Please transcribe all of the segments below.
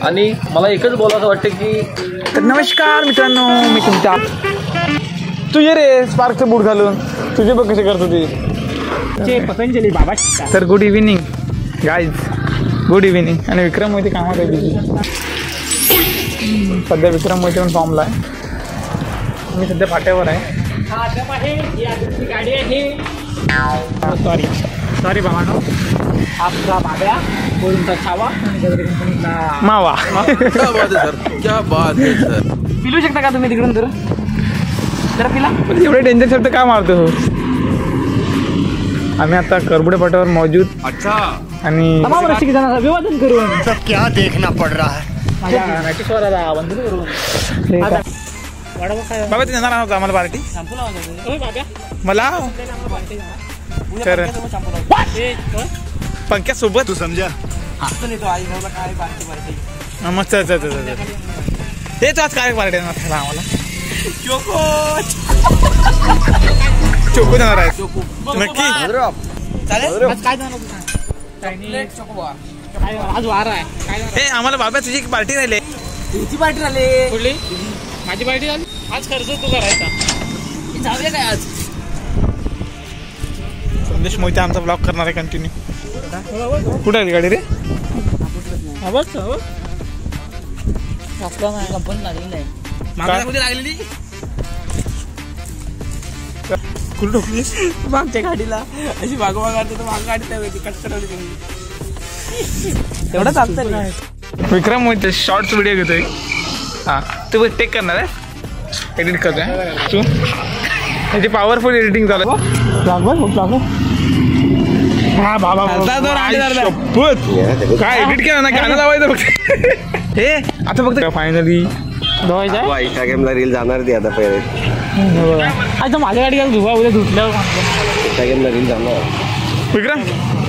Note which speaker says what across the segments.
Speaker 1: आणि मला एकच बोलायचं वाटतं की
Speaker 2: तर नमस्कार मित्रांनो, मी तुमचा तुझे रे स्पार्कचे बूट घालून तुझे बघ कसे करतो ते
Speaker 3: पतंजली बाबा.
Speaker 2: तर good evening guys, good evening. आणि विक्रम मोहिते कामात आहे बिझी. सध्या विक्रम मोहिते पण फॉर्मला आहे. मी सध्या फाट्यावर आहे.
Speaker 3: गाडी आहे. सॉरी बाबांनो, आपला बाब्या बोलूनचा छावा
Speaker 2: मावा.
Speaker 4: क्या बात है सर.
Speaker 3: पिलू शकता का तुम्ही तिकडून? तर जरा पिला.
Speaker 2: एवढे डेंजर शब्द का मारतो हो? आम्ही आता करबुडे फाट्यावर मौजूद.
Speaker 4: अच्छा.
Speaker 2: आणि
Speaker 3: अभिवादन करून
Speaker 4: सब क्या देखना पड़ रहा है.
Speaker 3: माझ्या नटेश्वराला वंदन करून
Speaker 2: बाबा ते येणार आहोत आम्हाला पार्टी. मला तर पंक्या सोबत
Speaker 4: तू समझा.
Speaker 2: मस्त हे तो आज काय पार्टी देणार आम्हाला. चोको देणार आहे नक्की.
Speaker 3: आज वार आहे.
Speaker 2: हे आम्हाला बाबा तुझी एक पार्टी राहिली.
Speaker 3: तुझी पार्टी झाली. कुठली? माझी पार्टी झाली. आज खर्च तू करायचा. झाले काय आज?
Speaker 2: संदेश मोहिते आमचा ब्लॉग करणार आहे कंटिन्यू. कुठे आहे गाडी रे?
Speaker 3: आपला नाही कंपनी लागली नाही. मागण्यामध्ये लागलेली
Speaker 2: कुठे
Speaker 3: मागच्या गाडीला अशी मागोमाग काढते तर माग गाडी त्यावेळी कटकटवली तुम्ही. तेवढं चालतं नाही.
Speaker 2: विक्रम मोहिते शॉर्ट्स व्हिडिओ घेतोय. हां तू टेक करणार आहे, एडिट करतोय तू. त्याची पॉवरफुल एडिटिंग चालू आहे. हा बाबा काय एडिट केलं ना, गाणं लावायचं फक्त. हे आता फक्त फायनली
Speaker 4: एका गेमला रील जाणार ती आता पहिले.
Speaker 3: आता माझ्या गाडी धुवा उद्या धुतल्यावर
Speaker 4: एका गेमला रील जाणार.
Speaker 2: विक्रम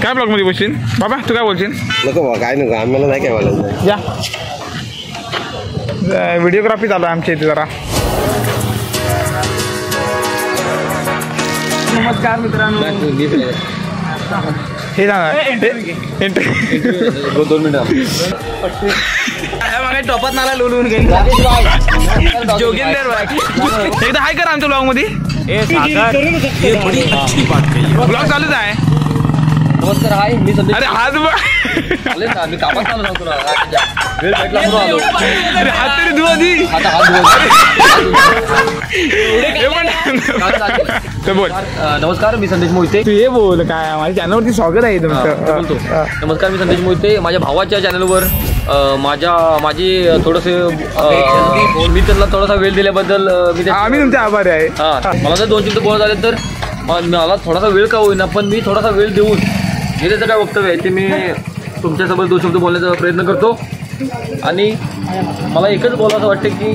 Speaker 2: काय ब्लॉग मध्ये बोलशील? बाबा तू काय बोलशील?
Speaker 4: नको काय नको, आम्हाला नाही काय बोलायचं.
Speaker 2: या व्हिडिओग्राफी चालू आहे आमच्या इथे जरा.
Speaker 3: नमस्कार मित्रांनो.
Speaker 2: हे जाणार
Speaker 4: 2 मिनिटं.
Speaker 3: टॉपात नाला लोलून गेली.
Speaker 2: जोगिंदर एकदा हाय कर आमच्या ब्लॉग मध्ये. ब्लॉग चालूच आहे.
Speaker 1: नमस्कार. हाय, मी संदेश.
Speaker 2: अरे हात बघ.
Speaker 1: आले ना, मी कामात चालू सांगतो ना. वेळ भेटला म्हणून आलो.
Speaker 2: अरे हात तरी धुवा आधी.
Speaker 1: आता हात
Speaker 2: बोल.
Speaker 1: नमस्कार, मी संदेश मोहिते.
Speaker 2: तू हे बोल काय माझ्या चॅनलवरती स्वागत आहे तुमचं.
Speaker 1: बोलतो. नमस्कार, मी संदेश मोहिते. माझ्या भावाच्या चॅनलवर माझी थोडंसं मी त्यांना थोडासा वेळ दिल्याबद्दल
Speaker 2: आम्ही तुमचे आभारी आहे.
Speaker 1: मला जर 2 शब्द बोलत आले तर मला थोडासा वेळ का होईना, पण मी थोडासा वेळ देऊन हे त्याचं काय वक्तव्य आहे ते मी तुमच्यासोबत 2 शब्द बोलण्याचा प्रयत्न करतो. आणि मला एकच बोलायचं वाटतं की